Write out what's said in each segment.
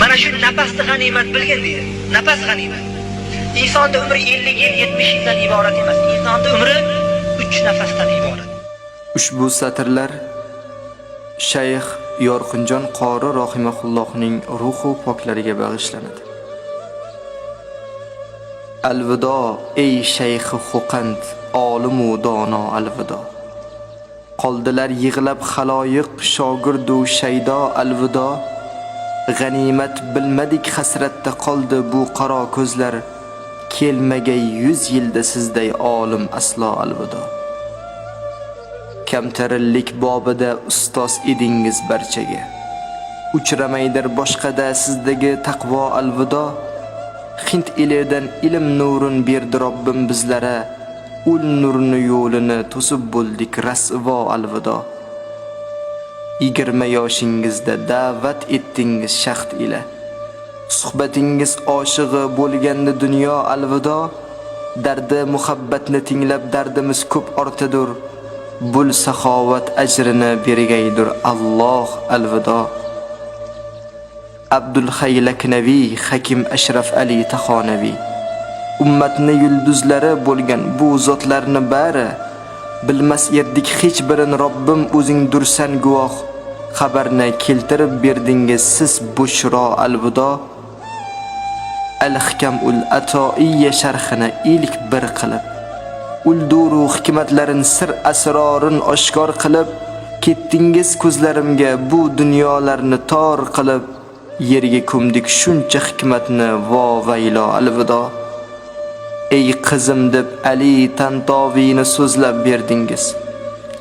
Mana shu nafasni g'animat bilgin deydi. Nafas g'animat. İnsonning umri 50 yil, 70 yildan iborat emas. Insonning umri 3 nafasdan iborat. Ushbu satrlar Shayx Yorqinjon qori rahimahullohning ruhu poklariga bag'ishlanadi. Alvido ey shayx Xuqand, olim u dono alvido. Qoldilar yig'lab xaloyiq shogirdu shaydo alvido. G'animat bilmadik hasratda qoldi bu qaro ko'zlar. Kelmagay 100 yilda sizday olim aslo alvido. Kamtarillik bobida ustoz edingiz barchaga. Uchramaydir boshqada sizdagi taqvo alvido. Hind elidan ilm nurin berdi Robbim bizlara. Ul nurni yo'lini to'sib bo'ldik rasvo alvido. 20 yoshingizda da'vat etdingiz shaxt ila. Suhbatingiz oshig'i bo'lganda dunyo alvido. Dardi muhabbatni tinglab dardimiz ko'p ortadur. Bul saxovat ajrini bergaydir Alloh alvido. Abdul Hayy Laknaviy, Hakim Ashraf Ali Taxonaviy. Ummatni yulduzlari bo'lgan bu zotlarni bari bilmas erdik hech birin Robbim o'zing dursan guvoh. Xabarni keltirib berdingiz siz bushro alvido. Al-Hikam-ul Atoiyya sharhini ilk bir qilib, ulduru hikmatlarin sir asrorin oshkor qilib, ketdingiz ko'zlarimga bu dunyolarni tor qilib, yerga ko'mdik shuncha hikmatni vo vaylo alvido. Ey qizim deb Ali Tantoviyni so'zlab berdingiz.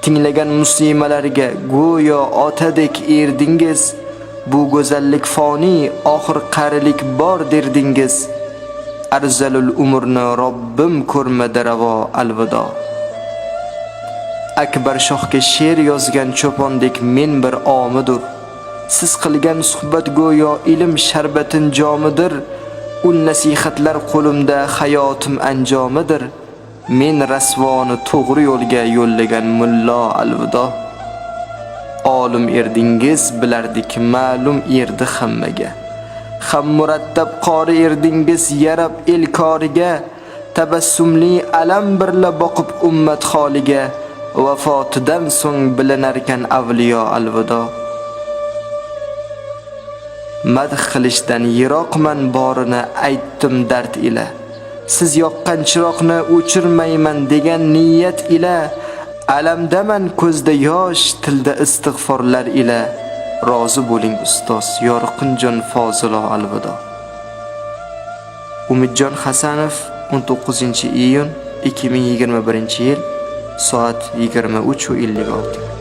Tinglagan muslimalarga go'yo otadek erdingiz. Bu go'zallik foni, oxir qarilik bor derdingiz. Arzalul umrni Robbim ko'rmadi ravo alvido. Akbar shohga she'r yozgan cho'pondek men bir omidur. Siz qilgan suhbat go'yo ilm sharbatin jomidir. Ul nasihatlar qo'limda hayotim anjomidir. Men rasvoni to'g'ri yo'lga yo'llagan mullo alvido. Olim erdingiz bilardik ma'lum erdi hammaga. Ham murattab qori erdingiz yarab el koriga. Tabassumli alam birla boqib ummat holiga. Vafotidan so'ng bilinarkan avliyo alvido. Madh qilishdan yiroqman borini aytdim dard ila. Siz yoqqan chiroqni o'chirmayman degan niyat ila. Alamdaman ko'zda yosh, tilda istig'forlar ila. Rozi bo'ling ustoz Yorqinjon Fozilo alvido. Umidjon Hasanov 19-iyun 2021-yil soat 23:56.